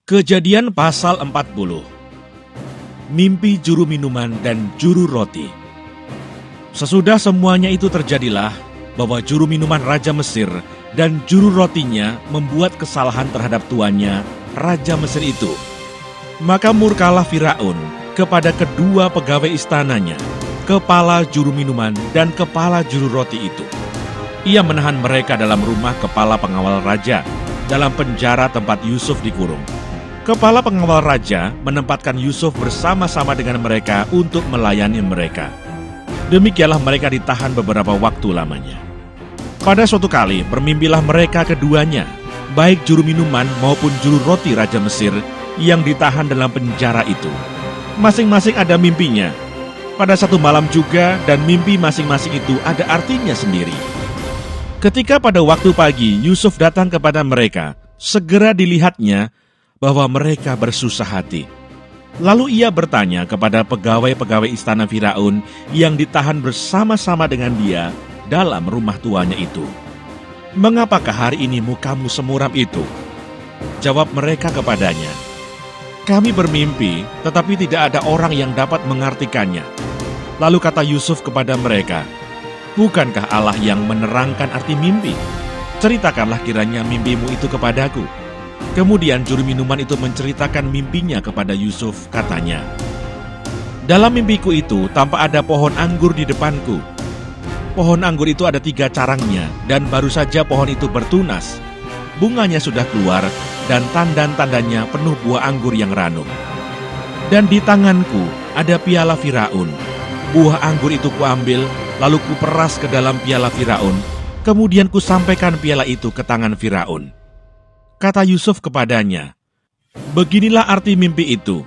Kejadian pasal 40. Mimpi juru minuman dan juru roti. Sesudah semuanya itu terjadilah bahwa juru minuman Raja Mesir dan juru rotinya membuat kesalahan terhadap tuannya, Raja Mesir itu. Maka murkalah Firaun kepada kedua pegawai istananya, kepala juru minuman dan kepala juru roti itu. Ia menahan mereka dalam rumah kepala pengawal raja, dalam penjara tempat Yusuf dikurung. Kepala pengawal raja menempatkan Yusuf bersama-sama dengan mereka untuk melayani mereka. Demikianlah mereka ditahan beberapa waktu lamanya. Pada suatu kali bermimpilah mereka keduanya, baik juru minuman maupun juru roti Raja Mesir yang ditahan dalam penjara itu. Masing-masing ada mimpinya. Pada satu malam juga, dan mimpi masing-masing itu ada artinya sendiri. Ketika pada waktu pagi Yusuf datang kepada mereka, segera dilihatnya bahwa mereka bersusah hati. Lalu ia bertanya kepada pegawai-pegawai istana Firaun yang ditahan bersama-sama dengan dia dalam rumah tuanya itu, "Mengapakah hari ini mukamu semuram itu?" Jawab mereka kepadanya, "Kami bermimpi, tetapi tidak ada orang yang dapat mengartikannya." Lalu kata Yusuf kepada mereka, "Bukankah Allah yang menerangkan arti mimpi? Ceritakanlah kiranya mimpimu itu kepadaku." Kemudian juru minuman itu menceritakan mimpinya kepada Yusuf, katanya, "Dalam mimpiku itu tampak ada pohon anggur di depanku. Pohon anggur itu ada 3 carangnya, dan baru saja pohon itu bertunas. Bunganya sudah keluar, dan tandan-tandanya penuh buah anggur yang ranum. Dan di tanganku ada piala Firaun. Buah anggur itu kuambil, lalu kuperas ke dalam piala Firaun. Kemudian kusampaikan piala itu ke tangan Firaun." Kata Yusuf kepadanya, "Beginilah arti mimpi itu.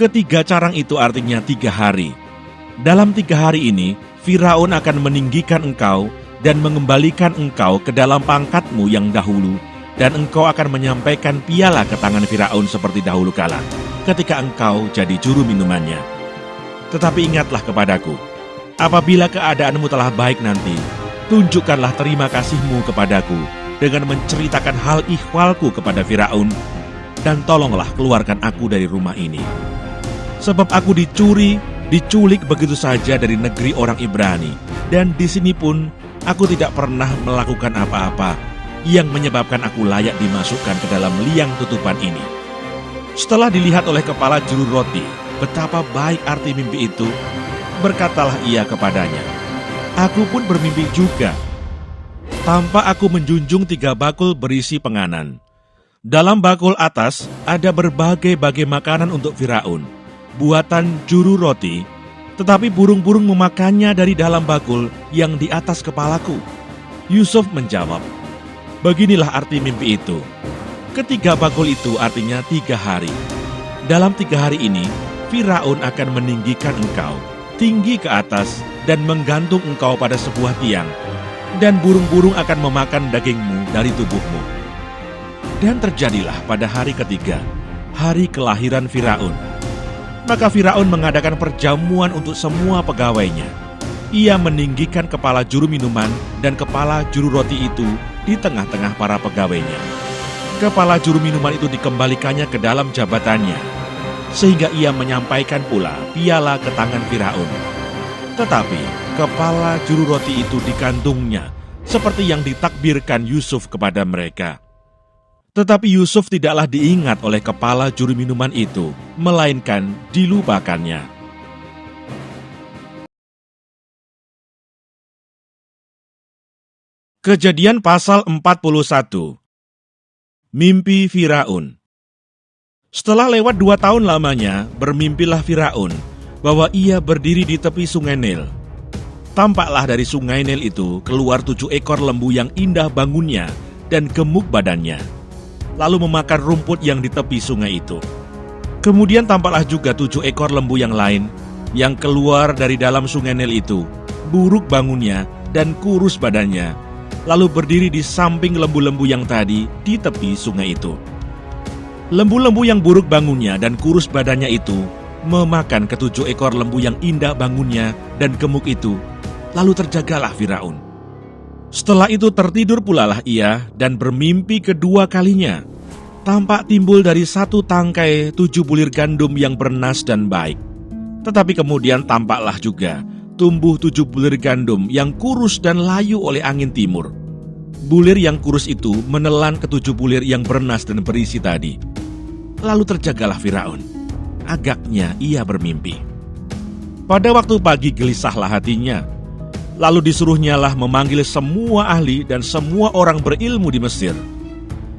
3 carang itu artinya 3 hari. Dalam 3 hari ini, Firaun akan meninggikan engkau dan mengembalikan engkau ke dalam pangkatmu yang dahulu, dan engkau akan menyampaikan piala ke tangan Firaun seperti dahulu kala, ketika engkau jadi juru minumannya. Tetapi ingatlah kepadaku, apabila keadaanmu telah baik nanti, tunjukkanlah terima kasihmu kepadaku dengan menceritakan hal ihwalku kepada Firaun, dan tolonglah keluarkan aku dari rumah ini. Sebab aku diculik begitu saja dari negeri orang Ibrani, dan di sini pun aku tidak pernah melakukan apa-apa yang menyebabkan aku layak dimasukkan ke dalam liang tutupan ini." Setelah dilihat oleh kepala juru roti betapa baik arti mimpi itu, berkatalah ia kepadanya, "Aku pun bermimpi juga. Tampak aku menjunjung 3 bakul berisi penganan. Dalam bakul atas ada berbagai-bagai makanan untuk Firaun, buatan juru roti, tetapi burung-burung memakannya dari dalam bakul yang di atas kepalaku." Yusuf menjawab, "Beginilah arti mimpi itu. 3 bakul itu artinya 3 hari. Dalam 3 hari ini, Firaun akan meninggikan engkau tinggi ke atas dan menggantung engkau pada sebuah tiang, dan burung-burung akan memakan dagingmu dari tubuhmu." Dan terjadilah pada hari ketiga, hari kelahiran Firaun. Maka Firaun mengadakan perjamuan untuk semua pegawainya. Ia meninggikan kepala juru minuman dan kepala juru roti itu di tengah-tengah para pegawainya. Kepala juru minuman itu dikembalikannya ke dalam jabatannya, sehingga ia menyampaikan pula piala ke tangan Firaun. Tetapi kepala juru roti itu dikantungnya, seperti yang ditakbirkan Yusuf kepada mereka. Tetapi Yusuf tidaklah diingat oleh kepala juru minuman itu, melainkan dilupakannya. Kejadian pasal 41. Mimpi Firaun. Setelah lewat 2 tahun lamanya, bermimpilah Firaun bahwa ia berdiri di tepi sungai Nil. Tampaklah dari sungai Nil itu keluar 7 ekor lembu yang indah bangunnya dan gemuk badannya, lalu memakan rumput yang di tepi sungai itu. Kemudian tampaklah juga 7 ekor lembu yang lain yang keluar dari dalam sungai Nil itu, buruk bangunnya dan kurus badannya, lalu berdiri di samping lembu-lembu yang tadi di tepi sungai itu. Lembu-lembu yang buruk bangunnya dan kurus badannya itu memakan ke-7 ekor lembu yang indah bangunnya dan gemuk itu, lalu terjagalah Firaun. Setelah itu tertidur pulalah ia dan bermimpi kedua kalinya. tampak timbul dari satu tangkai 7 bulir gandum yang bernas dan baik. Tetapi kemudian tampaklah juga tumbuh 7 bulir gandum yang kurus dan layu oleh angin timur. Bulir yang kurus itu menelan ke-7 bulir yang bernas dan berisi tadi. Lalu terjagalah Firaun. Agaknya ia bermimpi. Pada waktu pagi gelisahlah hatinya. Lalu disuruhnyalah memanggil semua ahli dan semua orang berilmu di Mesir.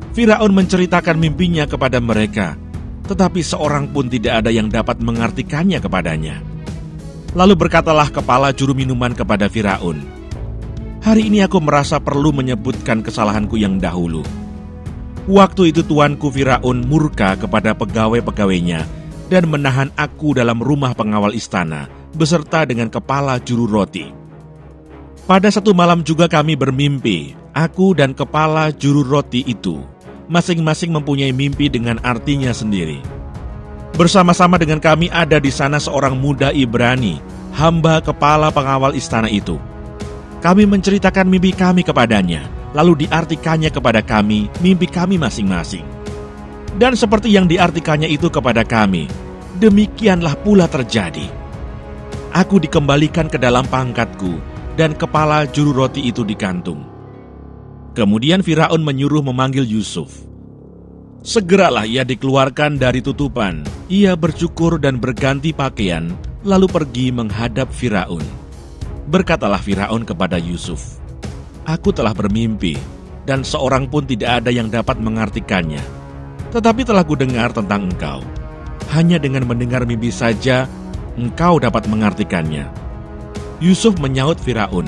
Firaun menceritakan mimpinya kepada mereka, tetapi seorang pun tidak ada yang dapat mengartikannya kepadanya. Lalu berkatalah kepala juru minuman kepada Firaun, "Hari ini aku merasa perlu menyebutkan kesalahanku yang dahulu. Waktu itu tuanku Firaun murka kepada pegawai-pegawainya dan menahan aku dalam rumah pengawal istana beserta dengan kepala juru roti. Pada satu malam juga kami bermimpi, aku dan kepala juru roti itu, masing-masing mempunyai mimpi dengan artinya sendiri. Bersama-sama dengan kami ada di sana seorang muda Ibrani, hamba kepala pengawal istana itu. Kami menceritakan mimpi kami kepadanya, lalu diartikannya kepada kami mimpi kami masing-masing. Dan seperti yang diartikannya itu kepada kami, demikianlah pula terjadi. Aku dikembalikan ke dalam pangkatku, dan kepala juru roti itu digantung." Kemudian Firaun menyuruh memanggil Yusuf. Segeralah ia dikeluarkan dari tutupan. Ia bercukur dan berganti pakaian, lalu pergi menghadap Firaun. Berkatalah Firaun kepada Yusuf, "Aku telah bermimpi, dan seorang pun tidak ada yang dapat mengartikannya. Tetapi telah kudengar tentang engkau. Hanya dengan mendengar mimpi saja, engkau dapat mengartikannya." Yusuf menyaut Firaun,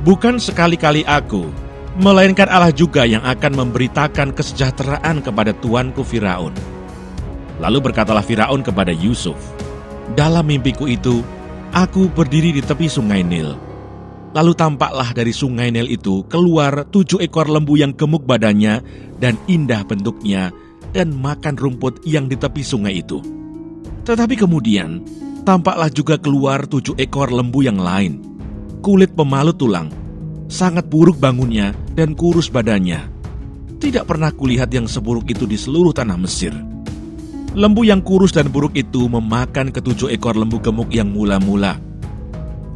"Bukan sekali-kali aku, melainkan Allah juga yang akan memberitakan kesejahteraan kepada tuanku Firaun." Lalu berkatalah Firaun kepada Yusuf, "Dalam mimpiku itu, aku berdiri di tepi sungai Nil. Lalu tampaklah dari sungai Nil itu keluar 7 ekor lembu yang gemuk badannya dan indah bentuknya dan makan rumput yang di tepi sungai itu. Tetapi kemudian tampaklah juga keluar 7 ekor lembu yang lain, kulit pemalu tulang, sangat buruk bangunnya dan kurus badannya. Tidak pernah kulihat yang seburuk itu di seluruh tanah Mesir. Lembu yang kurus dan buruk itu memakan ke-7 ekor lembu gemuk yang mula-mula.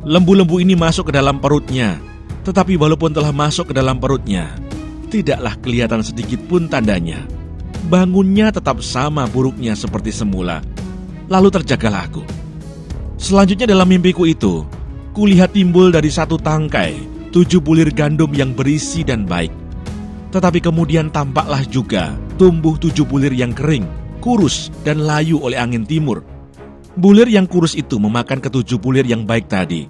Lembu-lembu ini masuk ke dalam perutnya, tetapi walaupun telah masuk ke dalam perutnya, tidaklah kelihatan sedikit pun tandanya. Bangunnya tetap sama buruknya seperti semula. Lalu terjagalah aku. Selanjutnya dalam mimpiku itu, kulihat timbul dari satu tangkai 7 bulir gandum yang berisi dan baik. Tetapi kemudian tampaklah juga tumbuh 7 bulir yang kering, kurus dan layu oleh angin timur. Bulir yang kurus itu memakan ke-7 bulir yang baik tadi.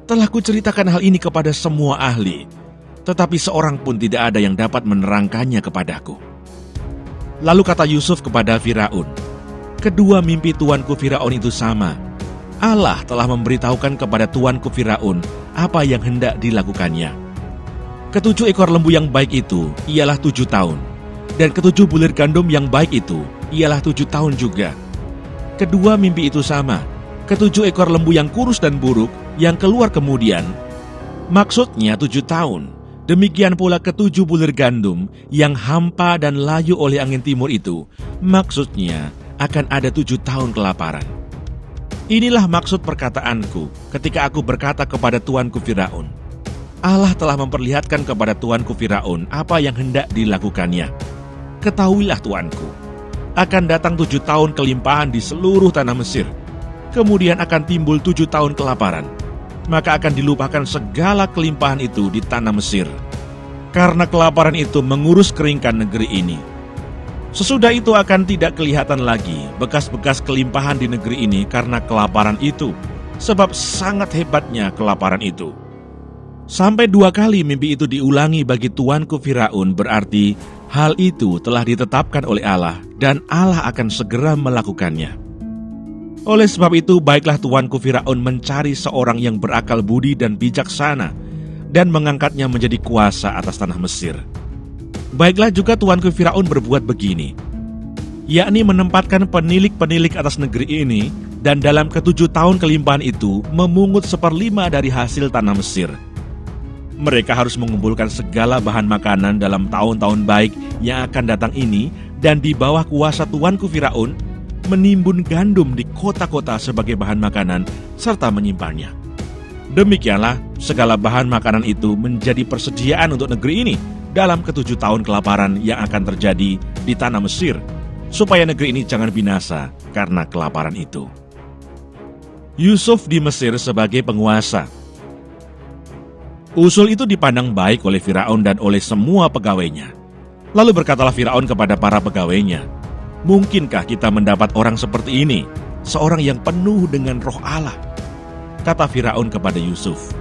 Telah kuceritakan hal ini kepada semua ahli, tetapi seorang pun tidak ada yang dapat menerangkannya kepadaku." Lalu kata Yusuf kepada Firaun, "Kedua mimpi tuanku Firaun itu sama. Allah telah memberitahukan kepada tuanku Firaun apa yang hendak dilakukannya. Ke-7 ekor lembu yang baik itu ialah 7 tahun, dan ke-7 bulir gandum yang baik itu ialah 7 tahun juga. Kedua mimpi itu sama, ke-7 ekor lembu yang kurus dan buruk yang keluar kemudian, maksudnya 7 tahun. Demikian pula ke-7 bulir gandum yang hampa dan layu oleh angin timur itu, maksudnya akan ada 7 tahun kelaparan. Inilah maksud perkataanku ketika aku berkata kepada tuanku Firaun, Allah telah memperlihatkan kepada tuanku Firaun apa yang hendak dilakukannya. Ketahuilah tuanku, akan datang 7 tahun kelimpahan di seluruh tanah Mesir. Kemudian akan timbul 7 tahun kelaparan. Maka akan dilupakan segala kelimpahan itu di tanah Mesir. Karena kelaparan itu mengurus keringkan negeri ini. Sesudah itu akan tidak kelihatan lagi bekas-bekas kelimpahan di negeri ini karena kelaparan itu, sebab sangat hebatnya kelaparan itu. Sampai 2 kali mimpi itu diulangi bagi tuanku Firaun, berarti hal itu telah ditetapkan oleh Allah dan Allah akan segera melakukannya. Oleh sebab itu, baiklah tuanku Firaun mencari seorang yang berakal budi dan bijaksana dan mengangkatnya menjadi kuasa atas tanah Mesir. Baiklah juga tuanku Firaun berbuat begini, yakni menempatkan penilik-penilik atas negeri ini, dan dalam ke-7 tahun kelimpahan itu memungut 1/5 dari hasil tanah Mesir. Mereka harus mengumpulkan segala bahan makanan dalam tahun-tahun baik yang akan datang ini dan di bawah kuasa tuanku Firaun, menimbun gandum di kota-kota sebagai bahan makanan serta menyimpannya. Demikianlah segala bahan makanan itu menjadi persediaan untuk negeri ini dalam ke-7 tahun kelaparan yang akan terjadi di tanah Mesir, supaya negeri ini jangan binasa karena kelaparan itu. Yusuf di Mesir sebagai penguasa. Usul itu dipandang baik oleh Firaun dan oleh semua pegawainya. Lalu berkatalah Firaun kepada para pegawainya, "Mungkinkah kita mendapat orang seperti ini, seorang yang penuh dengan roh Allah?" Kata Firaun kepada Yusuf,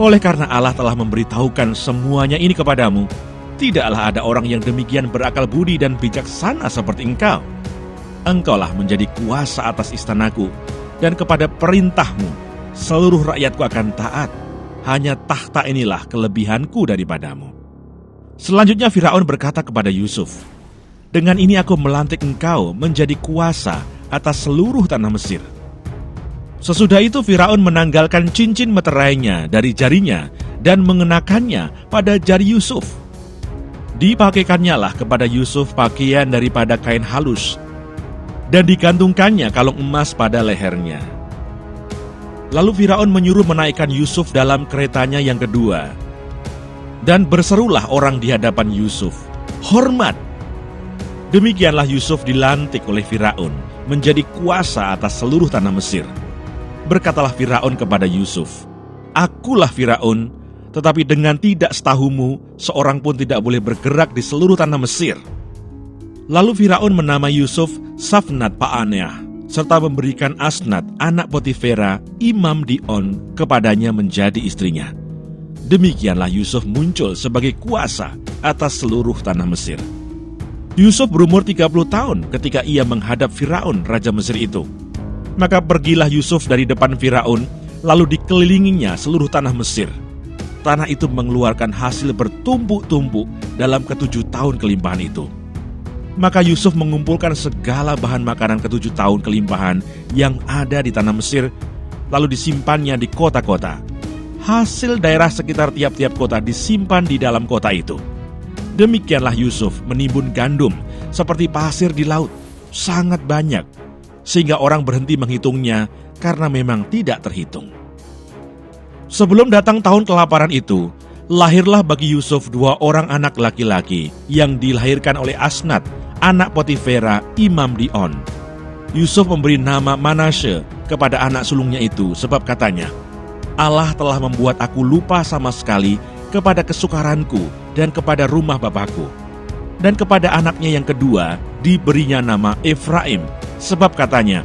"Oleh karena Allah telah memberitahukan semuanya ini kepadamu, tidaklah ada orang yang demikian berakal budi dan bijaksana seperti engkau. Engkaulah menjadi kuasa atas istanaku, dan kepada perintahmu seluruh rakyatku akan taat. Hanya tahta inilah kelebihanku daripadamu." Selanjutnya Firaun berkata kepada Yusuf, "Dengan ini aku melantik engkau menjadi kuasa atas seluruh tanah Mesir." Sesudah itu Firaun menanggalkan cincin meterainya dari jarinya dan mengenakannya pada jari Yusuf. Dipakaikannya lah kepada Yusuf pakaian daripada kain halus, dan digantungkannya kalung emas pada lehernya. Lalu Firaun menyuruh menaikkan Yusuf dalam keretanya yang kedua. Dan berserulah orang di hadapan Yusuf, "Hormat!" Demikianlah Yusuf dilantik oleh Firaun menjadi kuasa atas seluruh tanah Mesir. Berkatalah Firaun kepada Yusuf, "Akulah Firaun, tetapi dengan tidak setahumu, seorang pun tidak boleh bergerak di seluruh tanah Mesir." Lalu Firaun menamai Yusuf Safnat Paaneah, serta memberikan Asnat, anak Potifera, imam di On, kepadanya menjadi istrinya. Demikianlah Yusuf muncul sebagai kuasa atas seluruh tanah Mesir. Yusuf berumur 30 tahun ketika ia menghadap Firaun, raja Mesir itu. Maka pergilah Yusuf dari depan Firaun, lalu dikelilinginya seluruh tanah Mesir. Tanah itu mengeluarkan hasil bertumpuk-tumpuk dalam ke-7 tahun kelimpahan itu. Maka Yusuf mengumpulkan segala bahan makanan ke-7 tahun kelimpahan yang ada di tanah Mesir, lalu disimpannya di kota-kota. Hasil daerah sekitar tiap-tiap kota disimpan di dalam kota itu. Demikianlah Yusuf menimbun gandum seperti pasir di laut, sangat banyak, sehingga orang berhenti menghitungnya karena memang tidak terhitung. Sebelum datang tahun kelaparan itu, lahirlah bagi Yusuf 2 orang anak laki-laki yang dilahirkan oleh Asnat, anak Potifera, imam di On. Yusuf memberi nama Manasye kepada anak sulungnya itu sebab katanya, "Allah telah membuat aku lupa sama sekali kepada kesukaranku dan kepada rumah bapakku." Dan kepada anaknya yang kedua diberinya nama Efraim sebab katanya,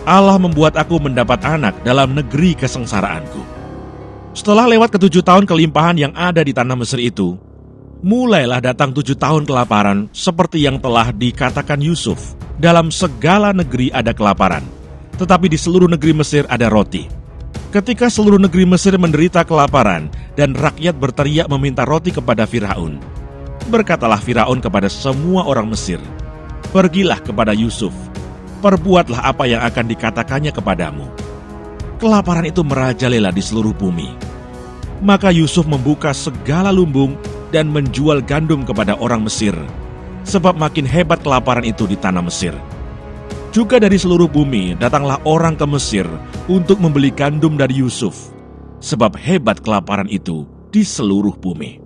"Allah membuat aku mendapat anak dalam negeri kesengsaraanku." Setelah lewat ke-7 tahun kelimpahan yang ada di tanah Mesir itu, mulailah datang 7 tahun kelaparan seperti yang telah dikatakan Yusuf. Dalam segala negeri ada kelaparan, tetapi di seluruh negeri Mesir ada roti. Ketika seluruh negeri Mesir menderita kelaparan dan rakyat berteriak meminta roti kepada Firaun, berkatalah Firaun kepada semua orang Mesir, "Pergilah kepada Yusuf, perbuatlah apa yang akan dikatakannya kepadamu." Kelaparan itu merajalela di seluruh bumi. Maka Yusuf membuka segala lumbung dan menjual gandum kepada orang Mesir, sebab makin hebat kelaparan itu di tanah Mesir. Juga dari seluruh bumi datanglah orang ke Mesir untuk membeli gandum dari Yusuf, sebab hebat kelaparan itu di seluruh bumi.